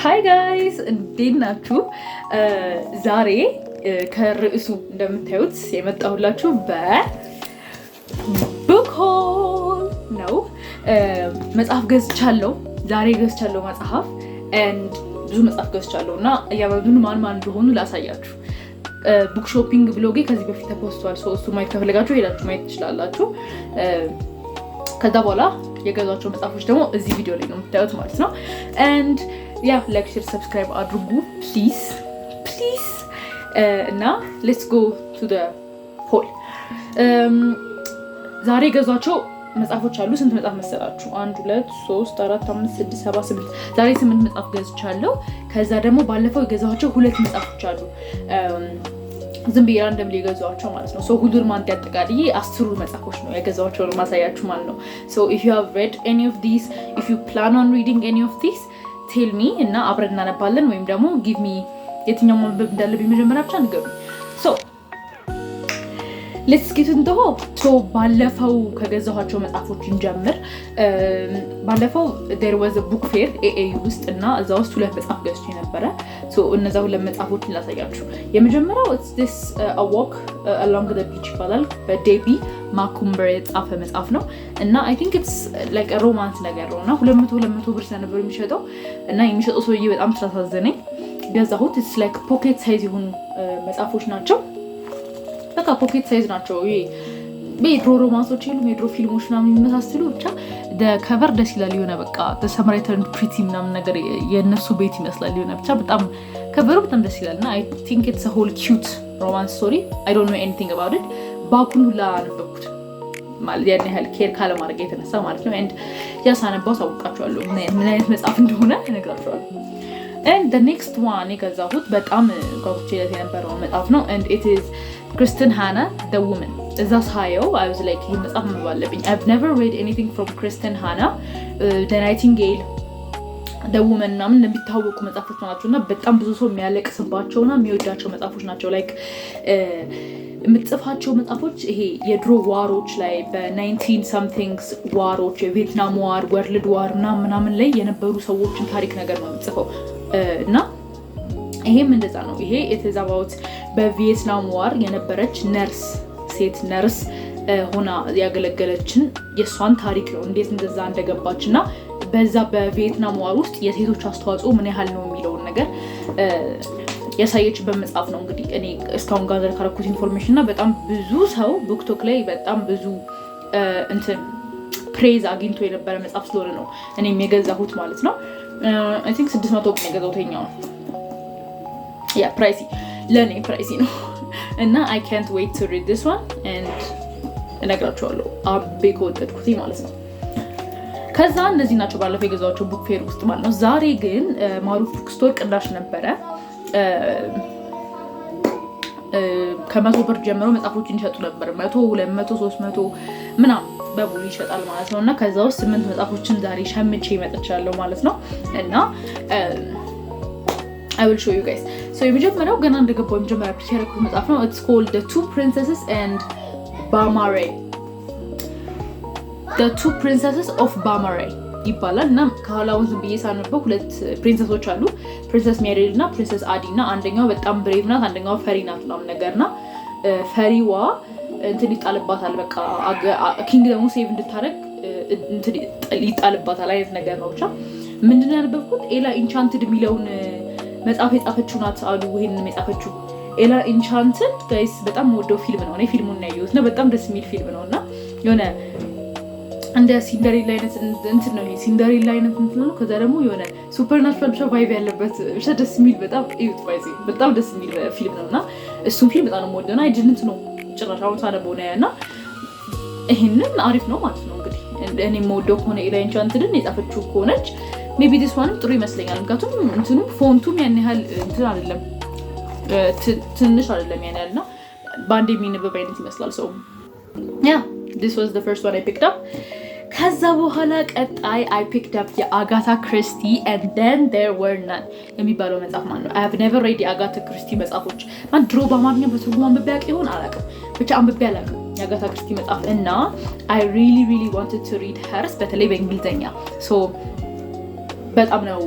ሃይ ጋይስ እንዴት ናችሁ? ዛሬ ከርዕሱ እንደምታዩት የመጣሁላችሁ በቡክ ሆል ነው። መጽሐፍ ገዝቻለሁ። ዛሬ ገዝቻለሁ መጽሐፍ ብዙ መጽሐፍ ገዝቻለሁ እና እያበዙን ማን እንደሆኑ ላሳያችሁ። ቡክ ሾፒንግ ብሎጌ ከዚህ በፊት ተፖስቷል። እሱ ማየት ከፈለጋችሁ ሄዳችሁ ማየት ትችላላችሁ። ከዛ በኋላ የገዛቸው መጽሐፎች ደግሞ እዚህ ቪዲዮ ላይ ነው የምታዩት ማለት ነው። ላይክ ሼር ሰብስክራይብ አድርጉ ፕሊዝ እና ሌትስ ጎ ቱ ዘ ሆል። ዛሬ የገዛቸው መጽሐፎች አሉ። ስንት መጽሐፍ መሰላችሁ? 1 2 3 4 5 6 7 8 ዛሬ 8 መጽሐፍ ገዝቻለሁ። ከዛ ደግሞ ባለፈው የገዛቸው 2 መጽሐፎች አሉ ዝም ብዬ ራንደም የገዛኋቸው ማለት ነው። ሁሉንም አንድ ያጠቃልዬ 10 መጽሐፎች ነው የገዛኋቸውን ማሳያችሁ ማለት ነው። if you have read any of these, if you plan on reading any of these, tell me እና አብረን እናነባለን። ወይም ደግሞ give me የትኛው ማንበብ እንዳለብኝ መጀመሪያ ብቻ ንገሩኝ። let's get into it. ባለፈው ከገዛኋቸው መጽሐፎች እንጀምር። ባለፈው there was a book fair AAU ውስጥ እና እዛ ውስጥ 2 መጽሐፍ ገዝቼ ነበረ። እነዛ 2 መጽሐፎችን ላሳያችሁ። የመጀመሪያው it's this a walk along the beach ይባላል። በዴቢ ማኩምበር የተጻፈ መጽሐፍ ነው እና I think it's like a romance ነገር ነው እና 200 ብር ነበር የሚሸጠው እና የሚሸጠው ሰውዬ በጣም ተሳዘነኝ። ገዛሁት። it's like pocket size የሆኑ መጽሐፎች ናቸው። በቃ ፖኬት ሳይዝ ናቸው። የድሮ ሮማንሶች የሉም የድሮ ፊልሞች ምናምን የሚመሳሰሉ ብቻ ከቨር ደስ ይላል። የሆነ በቃ ሰምራይተርን ፕሪቲ ምናምን ነገር የእነሱ ቤት ይመስላል። የሆነ ብቻ በጣም ከቨሩ በጣም ደስ ይላል እና አይ ቲንክ ኢትስ አ ሆል ኪዩት ሮማንስ ስቶሪ። አይ ዶንት ኖ ኤኒቲንግ አባውት ኢት። ባኩን ሁላ አነበብኩት ማለት ያን ያህል ኬር ካለማድረግ የተነሳ ማለት ነው። ያሳነባው ሳውቃችኋለሁ ምን አይነት መጽሐፍ እንደሆነ እነግራችኋለሁ። the next one የገዛሁት በጣም ጓጉቼለት የነበረው መጽሐፍ ነው and it is Kristen Hanna The Woman። እዛ ሳየው I was like ይሄ መጽሐፍ ማንበብ አለብኝ። I've never read anything from Kristen Hanna. The Nightingale The Woman ምናምን እንደሚታወቁ መጽሐፎች ናቸው እና በጣም ብዙ ሰው የሚያለቅስባቸውና የሚወዳቸው መጽሐፎች ናቸው። like የምትጽፋቸው መጽሐፎች ይሄ የድሮ ዋሮች ላይ በ19 somethings ዋሮች የቪየትናም ዋር ወርልድ ዋር ምናምን ላይ የነበሩ ሰዎችን ታሪክ ነገር ነው የምትጽፈው እና ይሄም እንደዛ ነው። ይሄ የተዛባውት በቪየትናም ዋር የነበረች ነርስ ሴት ነርስ ሆና ያገለገለችን የሷን ታሪክ ነው እንዴት እንደዛ እንደገባች እና በዛ በቪየትናም ዋር ውስጥ የሴቶች አስተዋጽኦ ምን ያህል ነው የሚለውን ነገር ያሳየችበት መጽሐፍ ነው። እንግዲህ እኔ እስካሁን ጋዘር ካረኩት ኢንፎርሜሽን እና በጣም ብዙ ሰው ቡክቶክ ላይ በጣም ብዙ ፕሬዝ አግኝቶ የነበረ መጽሐፍ ስለሆነ ነው እኔም የገዛሁት ማለት ነው። I think 600 ብር ነው የገዛሁት። ፕራይሲ ለእኔ ፕራይሲ ነው እና I can't wait to read this one and እነግራችኋለሁ አቤ ከወደድኩት ማለት ነው። ከዛ እነዚህ ናቸው ባለፈው የገዛኋቸው ቡክ ፌር ውስጥ ማለት ነው። ዛሬ ግን ማሩፍ ቡክ ስቶር ቅናሽ ነበረ። ከ100 ብር ጀምሮ መጽሐፎችን ይሸጡ ነበር። 100 200 300 ምናምን በቡል ይሸጣል ማለት ነው እና ከዛ ውስጥ 8 መጽሐፎችን ዛሬ ሸምቼ መጥቻለሁ ማለት ነው እና I will show you guys. የመጀመሪያው ገና እንደገባው የመጀመሪያ ፒክ ያደረኩት መጽሐፍ ነው። It's called The Two Princesses and Bamaray. The Two Princesses of Bamaray ይባላል እና ከኋላውን ዝም ብዬ ሳነበው 2 ፕሪንሰሶች አሉ። ፕሪንሰስ ሜሪል እና ፕሪንሰስ አዲ እና አንደኛው በጣም ብሬቭ ናት፣ አንደኛው ፈሪ ናት ምናምን ነገርና ፈሪዋ እንትን ይጣልባታል። በቃ ኪንግደሙ ሴቭ እንድታረግ እንትን ይጣልባታል አይነት ነገር ነው። ብቻ ምንድነው ያነበብኩት ኤላ ኢንቻንትድ የሚለውን መጽሐፍ የጻፈችው ናት አሉ። ይሄንን የጻፈችው ኤላ ኢንቻንትድ ጋይስ በጣም ወደው ፊልም ነው። እኔ ፊልሙን ያየሁት ነው። በጣም ደስ የሚል ፊልም ነውና የሆነ እንደ ሲንደሬላ አይነት እንትን ነው። ይሄ ሲንደሬላ አይነት እንትን ነው። ከዛ ደግሞ የሆነ ሱፐርናቹራል ቫይብ ያለበት ብቻ ደስ የሚል በጣም እዩት ባይዚ በጣም ደስ የሚል ፊልም ነውና እሱን ፊልም በጣም ነው ወደና አይድንት ነው ጭራሽ አሁን ሳነበው ነው ያና ይሄንን አሪፍ ነው ማለት ነው። እንግዲህ እኔ የምወደው ከሆነ ኤላ ኢንቻንትድን የጻፈችው ከሆነች ሜቢ ዲስ ዋንም ጥሩ ይመስለኛል። ምክንያቱም እንትኑ ፎንቱም ያን ያህል እንትን አይደለም ትንሽ አይደለም ያን ያህልና በአንድ የሚነበብ አይነት ይመስላል። ሰው this was the first one I picked up. ከዛ በኋላ ቀጣይ I picked up የአጋታ ክሪስቲ and then there were none የሚባለው መጽሐፍ ማለት ነው። I have never read የአጋታ ክሪስቲ መጽሐፎች ማን ድሮ በአማርኛ በትርጉም አንብቤ ያውቅ ይሆን አላውቅም፣ ብቻ አንብቤ አላውቅም የአጋታ ክሪስቲ መጽሐፍ እና I really wanted to read hers በተለይ በእንግሊዘኛ በጣም ነው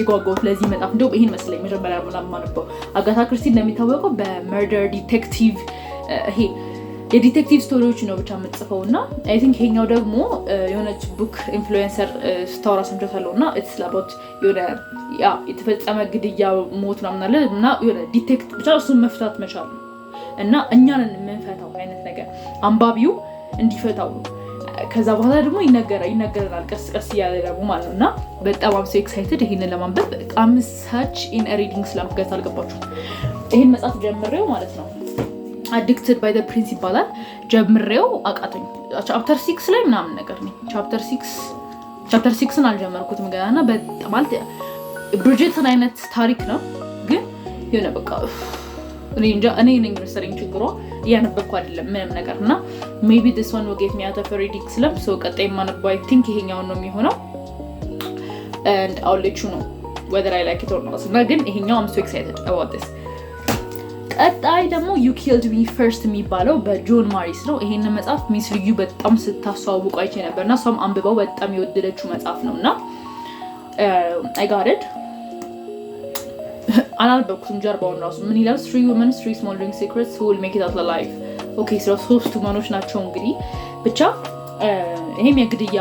የጓጓሁት ለዚህ መጽሐፍ። እንደውም ይሄን መስለኝ መጀመሪያ ማነበው አጋታ ክሪስቲ እንደሚታወቀው በመርደር ዲቴክቲቭ ይሄ የዲቴክቲቭ ስቶሪዎች ነው ብቻ የምትጽፈው እና አይ ቲንክ ይሄኛው ደግሞ የሆነች ቡክ ኢንፍሉዌንሰር ስታወራ ሰምቻለሁ እና ኢትስ አባውት የሆነ የተፈጸመ ግድያ ሞት ምናምን አለ እና የሆነ ዲቴክት ብቻ እሱን መፍታት መቻል እና እኛንን የምንፈታው አይነት ነገር አንባቢው እንዲፈታው ነው። ከዛ በኋላ ደግሞ ይነገረናል ቀስ ቀስ እያለ ደግሞ ማለት ነው እና በጣም አም ሶ ኤክሳይትድ ይሄንን ለማንበብ በጣም ሳች ኢን ሪዲንግ ስላምገት አልገባችሁ። ይሄን መጽሐፍ ጀምሬው ማለት ነው አዲክትድ ባይ ዘ ፕሪንስ ይባላል። ጀምሬው አቃተኝ። ቻፕተር 6 ላይ ምናምን ነገር ነኝ። ቻፕተር 6ን አልጀመርኩትም ገና እና በጣም ማለት ብሪጅትን አይነት ታሪክ ነው ግን የሆነ በቃ እኔ ነኝ መሰለኝ ችግሯ እያነበብኩ አይደለም ምንም ነገር እና ሜቢ this one will get me out of a reading slump so ቀጣይ የማነበው I think ይሄኛውን ነው የሚሆነው and I'll let you know whether I like it or not እና ግን ይሄኛው I'm so excited about this። ቀጣይ ደግሞ You Killed Me First የሚባለው በጆን ማሪስ ነው። ይሄን መጽሐፍ ሚስ ልዩ በጣም ስታስተዋውቁ አይቼ ነበርና እሷም አንብባው በጣም የወደደችው መጽሐፍ ነውና I got it አናልበኩትም ጀርባውን ራሱ ምን ይላል 3 women 3 smoldering secrets who will make it out alive ኦኬ ስለ 3 ወንዶች ናቸው እንግዲህ ብቻ ይሄም የግድያ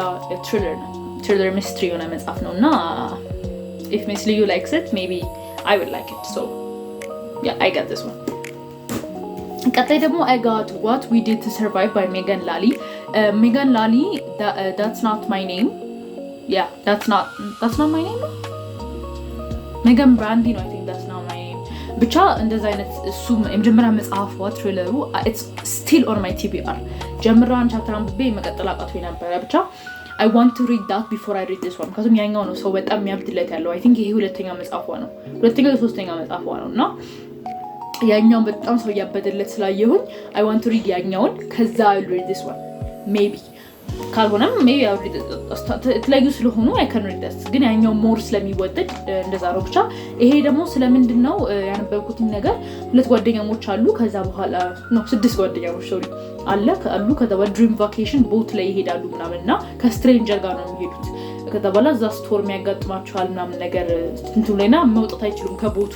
ትሪለር ሚስትሪ የሆነ መጽሐፍ ነውና if Miss Liu likes it maybe I would like it so yeah I got this one። ቀጣይ ደግሞ I got What We Did to Survive by Megan Lally that's not my name yeah that's not my name ሜጋን ብራንዲ ነው I think that's not my name ብቻ እንደዛ አይነት እሱ የመጀመሪያ መጽሐፏ ትሪለሩ it's still on my TBR ጀምራን ቻፕተር አንብቤ መቀጠል አቃቶኝ ነበረ ብቻ I want to read that before I read this one ምክንያቱም ያኛው ነው ሰው በጣም የሚያብድለት ያለው I think ይሄ ሁለተኛ መጽሐፏ ነው ሶስተኛ መጽሐፏ ነው እና ያኛው በጣም ሰው ያበደለት ስላየሁኝ I want to read ያኛውን ከዛ I'll read this one maybe ካልሆነም ሜቢ የተለያዩ ስለሆኑ I can read this ግን ያኛው ሞር ስለሚወደድ እንደዛ ነው ብቻ። ይሄ ደግሞ ስለምንድነው ያነበብኩትኝ ነገር ሁለት ጓደኛሞች አሉ ከዛ በኋላ ነው 6 ጓደኛሞች አሉ ከዛ በድሪም ቫኬሽን ቦት ላይ ይሄዳሉ ምናምንና ከስትሬንጀር ጋር ነው የሚሄዱት ከዛ በኋላ እዛ ስቶርም ያጋጥማቸዋል ምናምን ነገር እንትን ላይና መውጣት አይችሉም ከቦቱ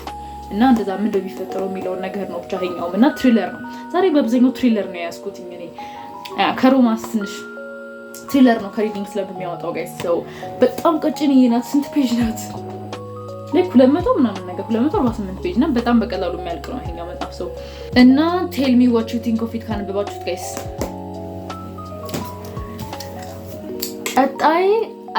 እና እንደዛ ምን እንደሚፈጠረው የሚለው ነገር ነው ብቻ። ይሄኛው እና ትሪለር ነው ዛሬ በአብዛኛው ትሪለር ነው ያስኩትኝ እኔ ከሮማንስ ትንሽ ትሪለር ነው ከሪዲንግ ስለሚያወጣው ጋይስ ሰው በጣም ቀጭን ይናት ስንት ፔጅ ናት like 200 ምናምን ነገር 248 ፔጅ እና በጣም በቀላሉ የሚያልቅ ነው ይሄኛው መጽሐፍ ሰው እና tell me what you think of it ካነበባችሁት ጋይስ። ቀጣይ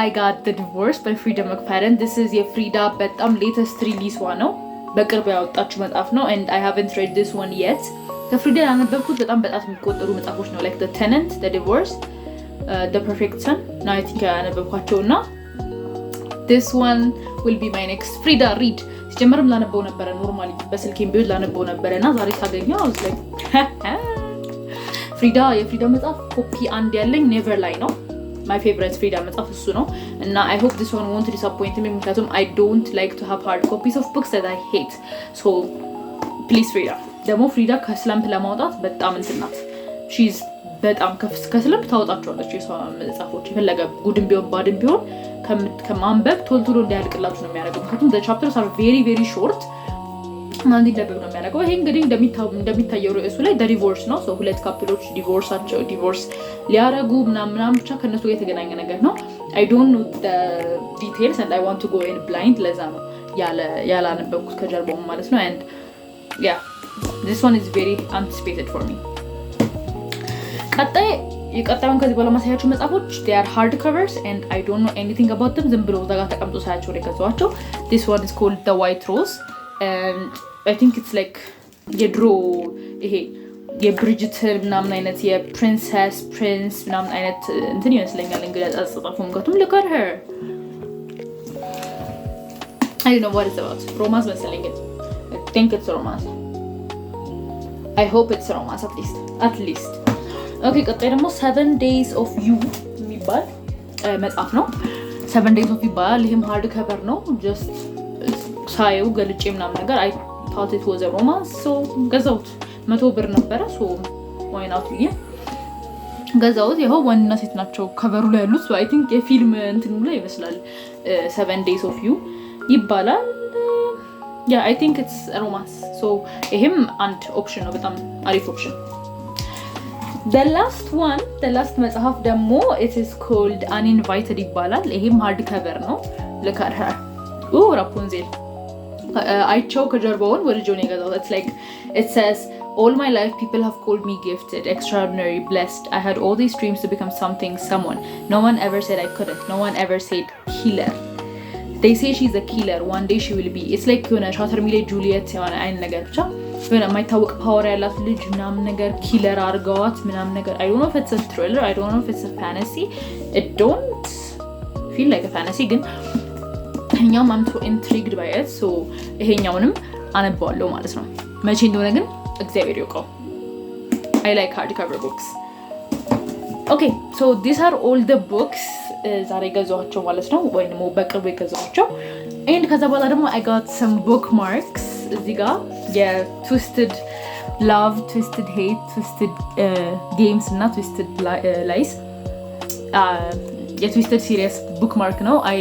I got The Divorce by Frida McFadden this is የፍሪዳ በጣም latest release ነው በቅርብ ያወጣችው መጽሐፍ ነው and I haven't read this one yet ከፍሪዳ ያነበብኩት በጣም የሚቆጠሩ መጽሐፎች ነው like The Tenant The Divorce The Perfect Son now I think ያነበብኳቸው እና this one will be my next Frida read ሲጀመርም ላነበው ነበር ኖርማሊ በስልኬም ቢሆን ላነበው ነበርና ዛሬ ሳገኘው I was like የፍሪዳ መጽሐፍ ኮፒ አንድ ያለኝ Never Lie ነው my favorite Frida መጽሐፍ እሱ ነው እና I hope this one won't disappoint me ምክንያቱም I don't like to have hard copies of books that I hate so please Frida ደግሞ ፍሪዳ ከስላምፕ ለማውጣት በጣም እንትናት she's በጣም ከስላምፕ ታወጣቸዋለች የሷ መጽሐፎች የፈለገ ጉድም ቢሆን ባድም ቢሆን ከማንበብ ቶሎ እንዲያልቅላችሁ ነው የሚያደርገው ምክንያቱም the chapters are very very short ማን እንዲነበብ ነው የሚያደርገው። ይሄ እንግዲህ እንደሚታየው ርዕሱ ላይ the divorce ነው so ሁለት ካፕሎች ዲቮርስ ሊያረጉ ምናምን ብቻ ከነሱ ጋር የተገናኘ ነገር ነው I don't know the details and I want to go in blind ለዛ ነው ያላነበብኩት ከጀርባው ማለት ነው and yeah this one is very anticipated for me። የቀጣዩን ከዚህ በኋላ ማሳያችሁ መጽሐፎች they are hard covers and I don't know anything about them ዝም ብሎ ዛጋ ተቀምጦ ሳያቸው ላይ ከዛዋቸው this one is called The White Rose and I think it's like የድሮ ይሄ የብሪጅተን ምናምን አይነት የፕሪንሰስ ፕሪንስ ምናምን አይነት እንትን ይመስለኛል እንግዲህ አጻጻፉም ጋቱም look at her I don't know what it's about romance መሰለኝ I think it's romance I hope it's romance at least okay ቀጣይ ደግሞ 7 Days of You የሚባል መጽሐፍ ነው 7 Days of You ይባላል ይሄም ሃርድ ከቨር ነው just ሳየው ገልጬ ምናምን ነገር I thought it was a romance so ገዛሁት 100 ብር ነበረ so why not ብዬ ገዛሁት። ይኸው ወንድና ሴት ናቸው ከቨሩ ላይ ያሉት። አይ ቲንክ የፊልም እንትኑ ላይ ይመስላል 7 days of you ይባላል። ያ አይ ቲንክ ኢትስ ሮማንስ። ሶ ይሄም አንድ ኦፕሽን ነው፣ በጣም አሪፍ ኦፕሽን። the last መጽሐፍ ደግሞ it is called uninvited ይባላል። ይሄም ሃርድ ከቨር ነው። look at her ራፑንዜል አይቸው ከጀርባውን ወደ ጆን የገዛው it's like it says all my life people have called me gifted, extraordinary, blessed. I had all these dreams to become something, someone. No one ever said I couldn't. No one ever said killer. They say she's a killer. One day she will be. It's like የሆነ ሻተር ሚሌ ጁሊየት የሆነ አይነት ነገር ብቻ የሆነ የማይታወቅ ፓወር ያላት ልጅ ምናምን ነገር ኪለር አድርገዋት ምናምን ነገር I don't know if it's a thriller, I don't know if it's a fantasy. It don't feel like a fantasy ግን ይሄኛውም I'm so intrigued by it. So ይሄኛውንም አነባዋለሁ ማለት ነው። መቼ እንደሆነ ግን እግዚአብሔር ይወቀው። I like hardcover books. Okay, so these are all the books ዛሬ ገዛኋቸው ማለት ነው፣ ወይ ደግሞ በቅርቡ የገዛኋቸው። and ከዛ በኋላ ደግሞ I got some bookmarks እዚህ ጋር የtwisted love, twisted hate, twisted games እና twisted lies የtwisted series bookmark ነው። I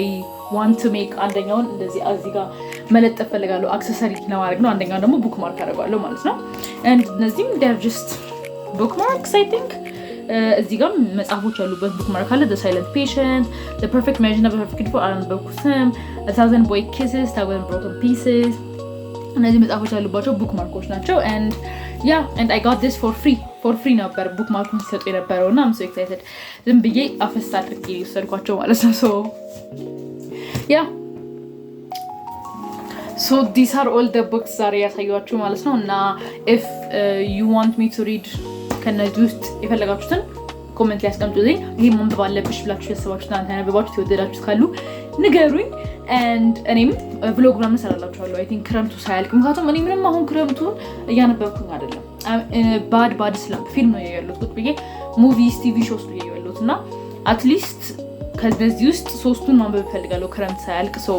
want to make አንደኛውን እንደዚህ እዚህ ጋር መለጠፍ ፈልጋለሁ አክሰሰሪ ለማድረግ ነው። አንደኛው ደግሞ ቡክማርክ አደርጋለሁ ማለት ነው። and እነዚህም they're just bookmarks I think እዚህ ጋር መጽሐፎች ያሉበት ቡክማርክ አለ። the silent patient, the perfect marriage እና the perfect for አላነበብኩትም። a thousand boy kisses, a thousand broken pieces እነዚህ መጽሐፎች ያሉባቸው ቡክማርኮች ናቸው። and I got this for free ነበር ቡክማርኩን ሲሰጡ የነበረው እና I'm so excited ዝም ብዬ አፈሳ አድርጌ ወሰድኳቸው ማለት ነው። so these are all the books ዛሬ ያሳያችሁ ማለት ነው። እና if you want me to read ከነዚህ ውስጥ የፈለጋችሁትን ኮሜንት ላይ አስቀምጡልኝ። ይሄ ማንበብ አለብሽ ብላችሁ ያሰባችሁት እናንተ ያነበባችሁት የወደዳችሁት ካሉ ንገሩኝ። and እኔም ቭሎግ ምናምን እሰራላችኋለሁ I think ክረምቱ ሳያልቅ። ምክንያቱም እኔ ምንም አሁን ክረምቱን እያነበብኩኝ አይደለም። ባድ ስለም ፊልም ነው ያየሁት ቁጥ ብዬ ሙቪስ ቲቪ ሾውስ ነው ያየሁት እና አትሊስት ከዚህ ውስጥ ሶስቱን ማንበብ እፈልጋለሁ ክረምት ሳያልቅ። so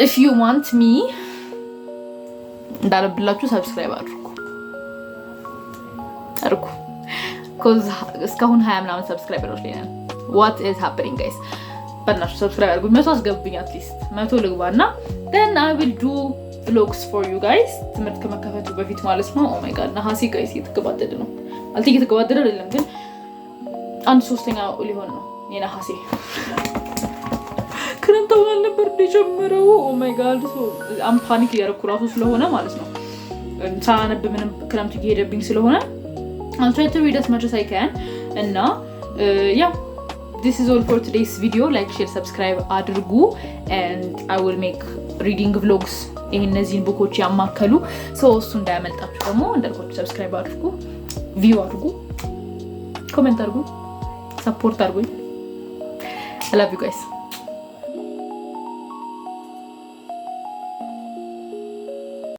if you want me እንዳለብላችሁ ሰብስክራይብ አድርጉ cuz እስካሁን 20 ምናምን ሰብስክራይበሮች ላይ ነን። what is happening guys? በእናትችሁ ሰብስክራይብ አድርጉ። 100 አስገቡኝ አትሊስት 100 ልግባና then I will do vlogs for you guys ትምህርት ከመከፈቱ በፊት ማለት ነው። oh my god ነሐሴ ጋይስ እየተገባደደ ነው። እየተገባደደ አይደለም ግን 1/3 ሊሆን ነው የነሐሴ ክረምት አሁን ነበር የጀመረው። oh my god so I'm panic እያደረኩ ራሱ ስለሆነ ማለት ነው ሳነብ ምንም ክረምት እየሄደብኝ ስለሆነ I'll try to read as much as I can. And this is all for today's video. Like, share, subscribe አድርጉ and I will make reading vlogs እነዚህን ቡኮች ያማከሉ እሱ እንዳያመልጣችሁ ደግሞ እንዳልኳችሁ ሰብስክራይብ አድርጉ፣ ቪው አድርጉ፣ ኮሜንት አድርጉ፣ ሰፖርት አድርጉ። I love you guys.